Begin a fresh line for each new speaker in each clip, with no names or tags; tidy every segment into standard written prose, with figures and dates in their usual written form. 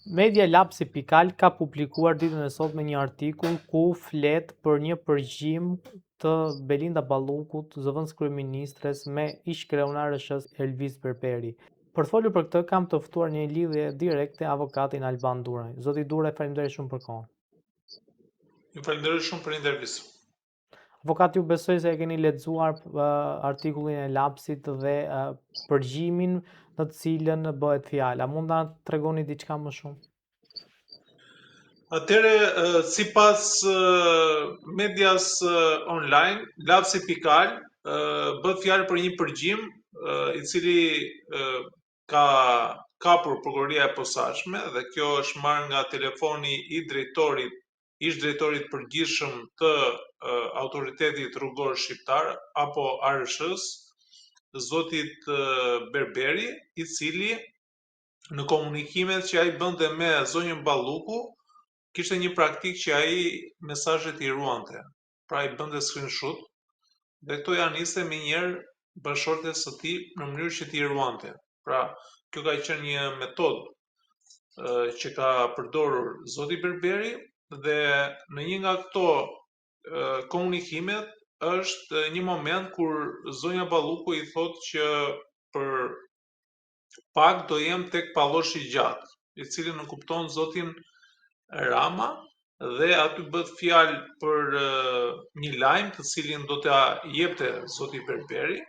Media Lapsi.al ka publikuar ditën e sotme një artikull ku flet për një përgjim të Belinda Ballukut, zëvendës kryeministres, me ish krenar SH Elvis Berberi. Për të folur për këtë kam të ftuar një lidhje direkte avokatin Alban Duraj. Zoti Duraj, faleminderit shumë për kohën.
Ju falenderoj shumë për intervistën.
Avokat, ju besoj se e keni lexuar artikullin e Lapsit dhe përgjimin në të cilën bëhet fjala. Mund ta tregoni diçka më shumë?
Atëre, sipas medias online, Lapsi.al bëhet fjalë për një përgjim i cili ka kapur prokuroria e posaçme dhe kjo është marrë nga telefoni i ish drejtorit përgjithshëm të autoritetit rrugor shqiptar apo ARSH-s, zotit Berberi, i cili në komunikimet që ai bënte me zonjën Balluku kishte një praktik që ai mesazhet i ruante. Pra i bënte screenshot dhe këto ja niste me njerë bashkëshortes së tij në mënyrë që t'i ruante. Pra, kjo ka qenë një metodë që ka përdorur zoti Berberi dhe në një nga këto komunikimet është një moment kur zonja Balluku i thotë që për pak do jem tek palloshi i gjatë, i cili nuk kupton zotin Rama, dhe aty bëhet fjalë për një lajm të cilin do t'ia jepte zoti Berberi,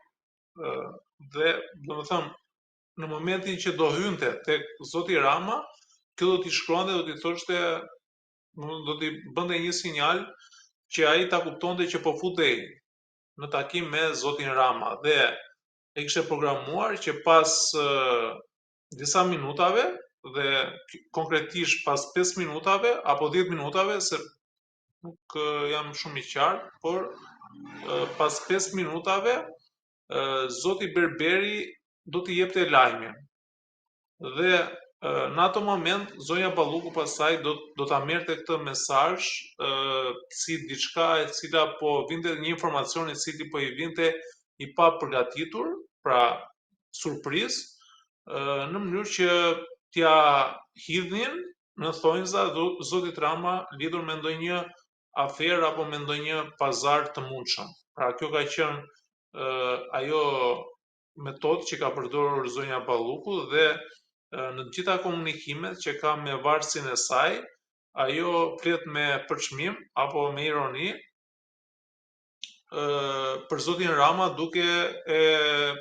dhe domethënë në momentin që do hynte tek zoti Rama, kjo do t'i shkruante, do t'i thoshte, do t'i bënte një sinjal që ai ta kuptonte që po futej në takim me zotin Rama dhe e kishte programuar që pas disa minutave dhe konkretisht pas 5 minutave apo 10 minutave, se nuk jam shumë i qartë, por pas 5 minutave zoti Berberi do t'i jepte lajmin. Dhe në ato moment zonja Balluku pastaj do ta merrte këtë mesazh si diçka e cila po vinte, një informacion i cili po i vinte i pa përgatitur, pra surprizë, në mënyrë që t'ja hidhnin në thonjza zotit Rama lidhur me ndonjë aferë apo me ndonjë pazar të mundshëm. Pra kjo ka qenë ajo metodë që ka përdorur zonja Balluku dhe në të gjitha komunikimet që ka me varësin e saj, ajo flet me përçmim apo me ironi për zotin Rama, duke e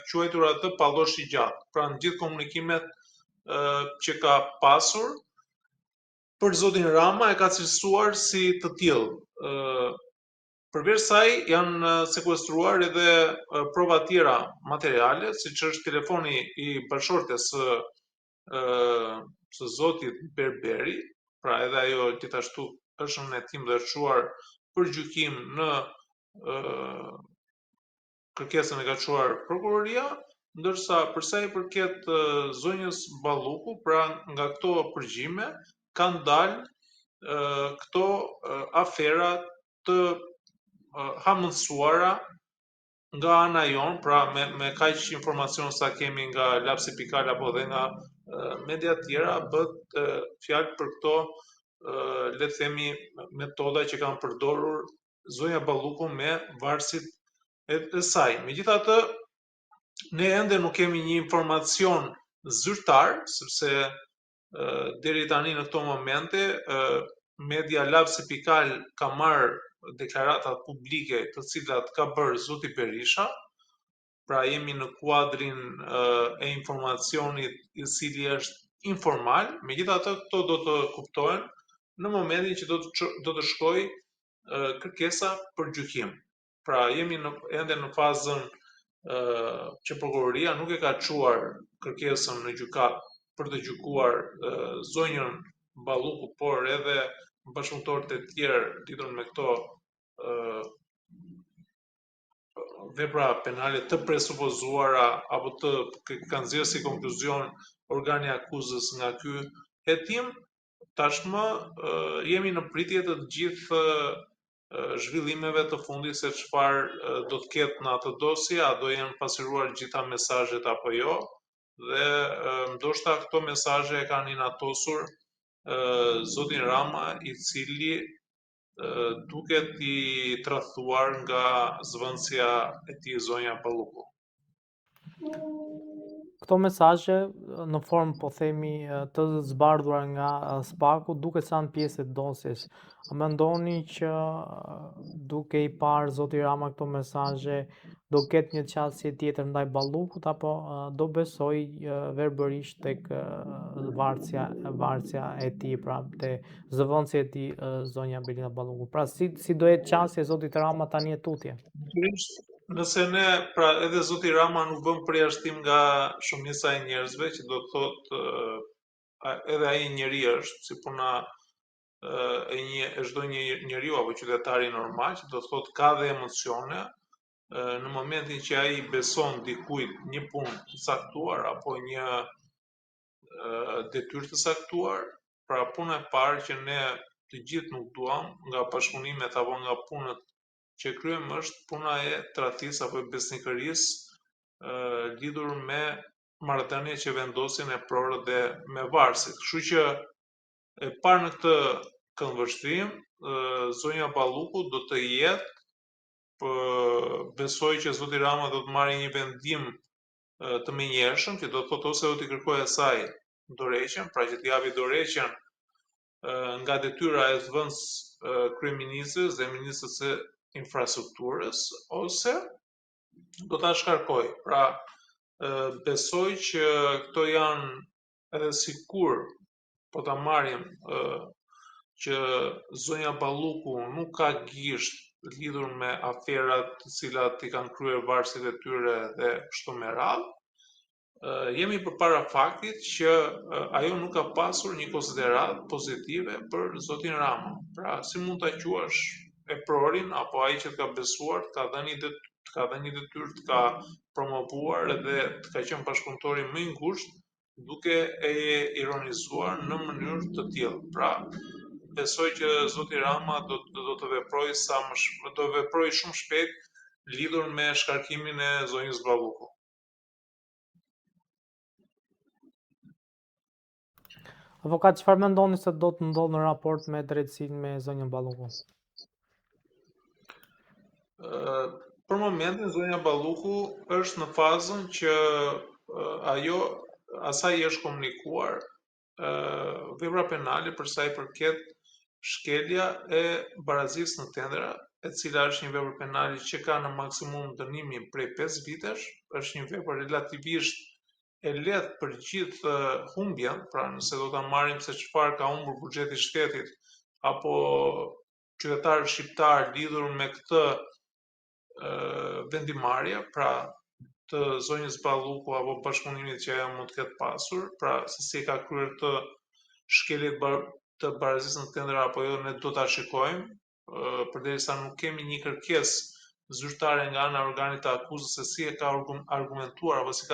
quajtur atë pallosh i gjatë. Pra në gjithë komunikimet që ka pasur për zotin Rama e ka cilësuar si të tillë. Përveç saj janë sekuestruar edhe prova tjera materiale, siç është telefoni i bashkëshortes së zotit Berberi, pra edhe ajo gjithashtu është në hetim dhe është çuar për gjykim në kërkesën e ka çuar prokuroria, ndërsa për sa i përket zonjës Balluku, pra nga këto përgjime kanë dalë këto afera të hamënsuara nga ana jon, pra me kaq informacion sa kemi nga Lapsi.al apo dhe nga media tjera, bëhet fjalë për këto le të themi metoda që kanë përdorur zonja Balluku me varësit e saj. Megjithatë, ne ende nuk kemi një informacion zyrtar, sepse deri tani në këto momente media Lapsi.al ka marrë deklaratat publike të cilat ka bërë zoti Berisha, pra jemi në kuadrin e informacionit i cili është informal, megjithatë këto do të kuptohen në momentin që do të shkojë kërkesa për gjykim. Pra jemi ende në fazën që prokuroria nuk e ka çuar kërkesën në gjykat për të gjykuar zonjën Balluku, por edhe bashkëpunëtorët e tjerë lidhur me këto vepra penale të presupozuara apo të kanë nxjerrë si konkluzion organi akuzës nga ky hetim. Tashmë jemi në pritje të gjithë zhvillimeve të fundit se çfarë do të ketë në atë dosje, a do jenë pasuruar gjitha mesazhet apo jo, dhe ndoshta këto mesazhe e kanë inatosur zotin Rama, i cili duket i tradhtuar nga zëvendësja e tij zonja Balluku.
Këto mesazhe në formë po themi të zbardhura nga Spaku duket se janë pjesë e dosjes. A mendoni që duke i parë zoti Rama këto mesazhe do ketë një qasje tjetër ndaj Ballukut apo do besoj verbërisht tek varësja e tij, pra te zëvendësja e tij zonja Belinda Balluku. Pra si do jetë qasja e zotit Rama tani e tutje?
Nëse ne, pra edhe zoti Rama nuk bën përjashtim nga shumica e njerëzve, që do të thotë edhe ai njeri është, si puna e çdo një njeriu apo qytetari normal, që do të thotë ka dhe emocione, në momentin që ai beson dikujt një punë të caktuar apo një detyrë të caktuar, pra puna e parë që ne të gjithë nuk duam nga bashkëpunimet apo nga punët që kryejmë është puna e tradhtisë apo e besnikërisë lidhur me marrëdhëniet që vendosin e prorët dhe me varësit. Kështu që e parë në këtë këndvështrim, zonja Balluku do të jetë, besoj që zoti Rama do të marrë një vendim të menjëhershëm, që do të thotë ose do t'i kërkojë asaj dorëheqjen, pra që t'i japi dorëheqjen nga detyra e zëvendës kryeministrës dhe ministrës së infrastrukturës, ose do ta shkarkoj. Pra, besoj që këto janë, edhe sikur po ta marrim që zonja Balluku nuk ka gisht lidhur me aferat të cilat i kanë kryer varësit e tyre dhe kështu me radhë, jemi përpara faktit që ajo nuk ka pasur një konsiderat pozitive për zotin Rama. Pra, si mund ta quash e prorin apo ai që të ka besuar, të ka dhënë një detyrë, të ka promovuar dhe të ka qenë bashkëpunëtori më i ngushtë, duke e ironizuar në mënyrë të tillë. Pra, besoj që zoti Rama do të veprojë do veprojë shumë shpejt lidhur me shkarkimin e zonjës Balluku.
Avokat, çfarë mendoni se do të ndodhë në raport me drejtësinë me zonjën Balluku?
Për momentin zonja Balluku është në fazën që asaj i është komunikuar vepra penale për sa i përket shkelja e barazisë në tendera, e cila është një vepër penale që ka në maksimum dënimin prej 5 vitesh, është një vepër relativisht e lehtë për gjithë humbjen, pra nëse do ta marrim se çfarë ka humbur buxheti i shtetit apo qytetarët shqiptar lidhur me këtë vendimarrje, pra të zonjës Balluku apo bashkëpunimit që ajo mund të ketë pasur, pra se si ka kryer këtë shkelje të barazisë në tendera apo jo, ne do ta shikojmë, përderisa nuk kemi një kërkesë zyrtare nga ana e organit të akuzës se si e ka argumentuar apo si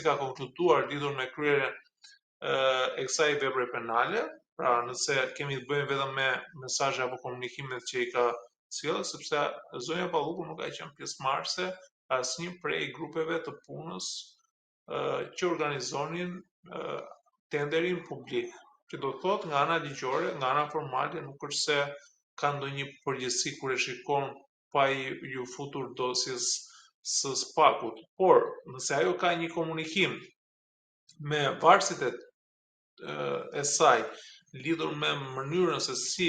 ka konkluduar lidhur me kryerjen e kësaj vepre penale. Pra, nëse kemi të bëjmë vetëm me mesazhe apo komunikimet që i ka sjellë, sepse zonja Balluku nuk ka qenë pjesëmarrëse asnjë prej grupeve të punës që organizonin tenderin publik. Që do thotë nga ana ligjore, nga ana formale, nuk është se ka ndonjë përgjegjësi kur e shikon pa ju futur dosjes së Spakut. Por, nëse ajo ka një komunikim me varësit e saj lidhur me mënyrën se si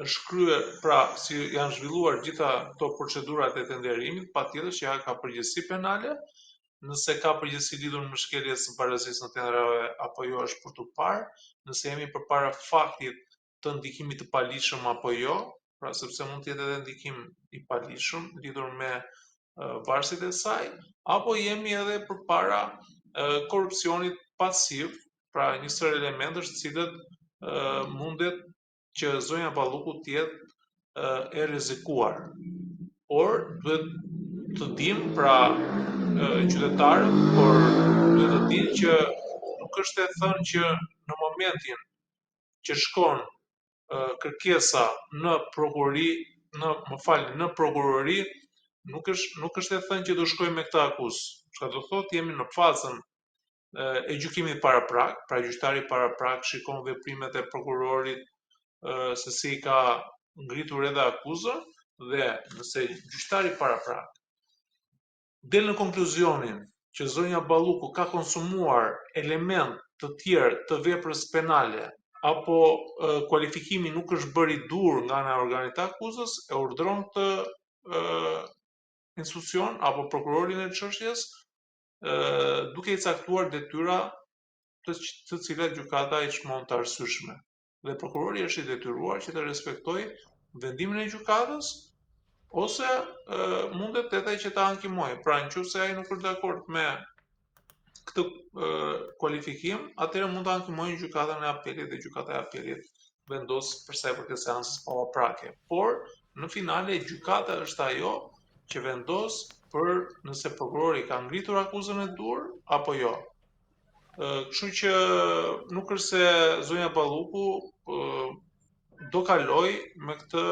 është kryer, pra si janë zhvilluar gjitha këto procedurat e tenderimit, patjetër që ka përgjegjësi penale. Nëse ka përgjegjësi lidhur me shkeljen e barazisë në tenderave apo jo, është për tu parë, nëse jemi përpara faktit të ndikimit të paligjshëm apo jo, pra sepse mund të jetë edhe ndikim i paligjshëm lidhur me varësit e saj, apo jemi edhe përpara korrupsionit pasiv, pra një sër elementësh të cilët mundet që zonja Balluku të jetë e rrezikuar. Por duhet të dimë, pra qytetarët, por duhet të dinë që nuk është e thënë që në momentin që shkon kërkesa në prokurori, në prokurori, nuk është e thënë që do shkojmë me këtë akuzë. Çka do thotë, jemi në fazën e gjykimit paraprak, pra gjyqtari paraprak shikon veprimet e prokurorit se si ka ngritur edhe akuzën, dhe nëse gjyqtari paraprak del në konkluzionin që zonja Balluku ka konsumuar element të tjerë të veprës penale, apo kualifikimi nuk është bërë i dur nga ana e organit të akuzës, e urdhëron këtë institucion apo prokurorin e çështjes, duke i caktuar detyra të cilat gjykata i çmon të arsyeshme. Dhe prokurori është i detyruar që të respektojë vendimin e gjykatës, ose mundet tetaj që ta ankimojë. Pra nëse ai nuk është dakord me këtë kualifikim, atëherë mund ta ankimojë gjykatën e apelit dhe gjykata e apelit vendos për sa i përket seancës paraprake. Por në finale gjykata është ajo që vendos për nëse prokurori ka ngritur akuzën e dur apo jo. Kështu që nuk është se zonja Balluku do kaloj me këtë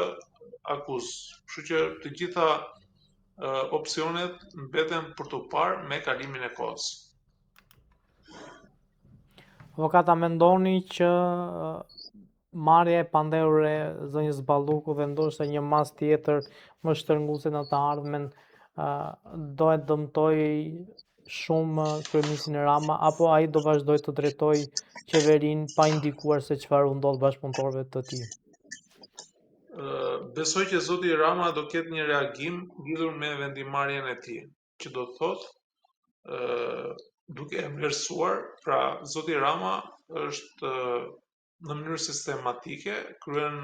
akuzë. Kështu që të gjitha opsionet mbeten për të parë me kalimin e kohës.
Avokata, mendoni që marrja e pandehur e zonjës Balluku dhe ndoshta një mas tjetër më shtrënguese në të ardhmen do e dëmtoj shumë kryeministin Rama, apo ai do vazhdoj të drejtoj qeverinë pa indikuar se çfarë u ndodh bashkëpunëtorëve të tij?
Besoj që zoti Rama do ketë një reagim lidhur me vendimarrjen e tij, që do të thotë duke e vlerësuar, pra zoti Rama është në mënyrë sistematike kryen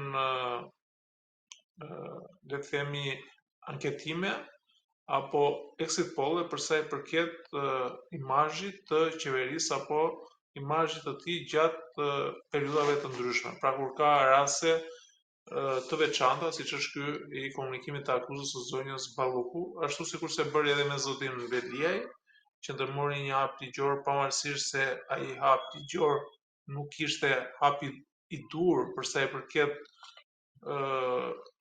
le të themi anketime apo exit poll për sa i përket imazhit të qeverisë apo imazhit të tij gjatë periudhave të ndryshme. Pra kur ka raste të veçanta, siç është ky i komunikimit të akuzës së zonjës Balluku, ashtu sikurse bëri edhe me zotin Beliaj, që ndërmori një hap ligjor pavarësisht se ai hap ligjor nuk ishte hapi i dur për sa i përket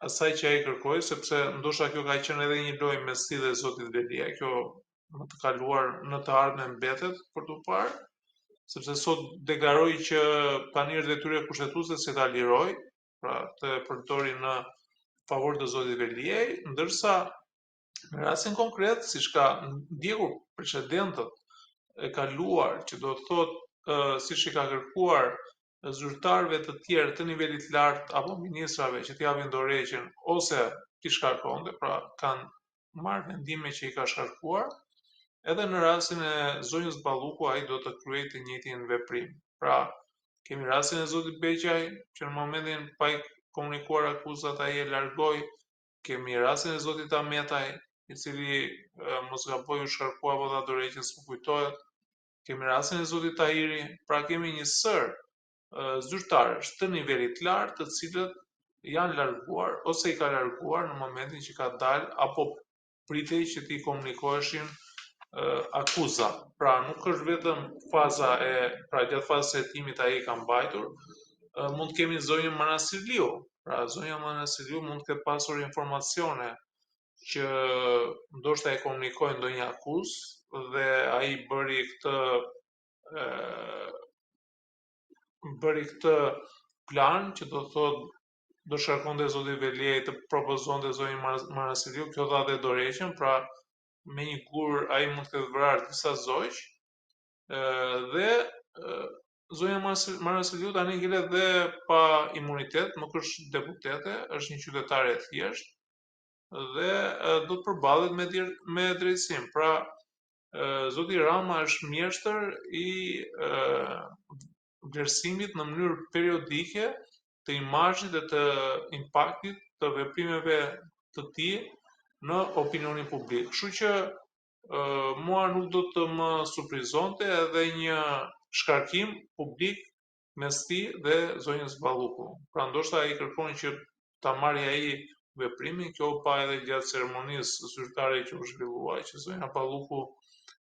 asaj që ai kërkoi, sepse ndoshta kjo ka qenë edhe një lojë mes tij dhe zotit Beliaj, kjo më të kaluar në të ardhmen mbetet për tu parë, sepse sot deklaroi që ka një detyrë kushtetuese se ta liroj, pra të përdori në favor të zotit Beliaj, ndërsa në rastin konkret, siç ka ndjekur precedentët e kaluar, që do të thotë siç i ka kërkuar zyrtarëve të tjerë të nivelit lart apo ministrave që t'i japin dorëheqjen ose t'i shkarkonte, pra kanë marrë vendime që i ka shkarkuar, edhe në rastin e zonjës Balluku ai do të kryejë të njëjtin veprim. Pra, kemi rastin e zotit Beqaj, që në momentin pa i komunikuar akuzat ai e largoi, kemi rastin e zotit Ametaj, i cili mos gaboj u shkarkua apo dha dorëheqjen, s'u kujtohet. Kemi rastin e zotit Tahiri, pra kemi një sër zyrtarësh të nivelit lart, të cilët janë larguar ose i ka larguar në momentin që ka dalë apo pritej që t'i komunikoheshin akuza. Pra nuk është vetëm faza pra gjatë fazës së hetimit ai ka mbajtur, mund të kemi zonjën Manasirliu. Pra zonja Manasirliu mund të ketë pasur informacione që ndoshta e komunikojnë ndonjë akuzë dhe ai bëri këtë plan që do të thotë do shkarkonte zoti Veliaj të propozonte zonjën Manasiriu, kjo dha dhe dorëheqjen, pra me një gur ai mund të ketë vrarë disa zogj, dhe zonja Manasiriu tani ngelet dhe pa imunitet, nuk është deputete, është një qytetare e thjeshtë dhe do të përballet me drejtësim. Pra zoti Rama është mjeshtër i vlerësimit në mënyrë periodike të imazhit dhe të impaktit të veprimeve të tij në opinionin publik. Kështu që mua nuk do të më surprizonte edhe një shkarkim publik mes tij dhe zonjës Balluku. Pra ndoshta ai kërkon që ta marrë ai veprimin, kjo pa edhe gjatë ceremonisë zyrtare që u zhvillua, që zonja Balluku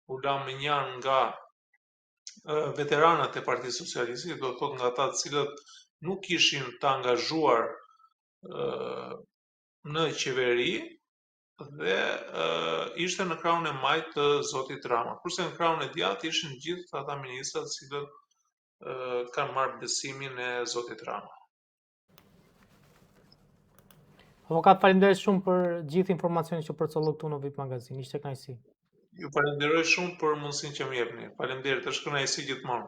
u la me një anë nga veteranët e Partisë Socialiste, do të thotë nga ata të cilët nuk ishin të angazhuar në qeveri, dhe ishte në krahun e majt të zotit Rama. Kurse në krahun e djathtë ishin gjithë ata ministrat të cilët kanë marrë besimin e zotit Rama.
Avokat, faleminderit shumë për gjithë informacionin që përcollët këtu në VIP Magazin. Ishte kënaqësi.
Ju falenderoj shumë për mundësinë që më jepni. Faleminderit, është kënaqësi gjithmonë.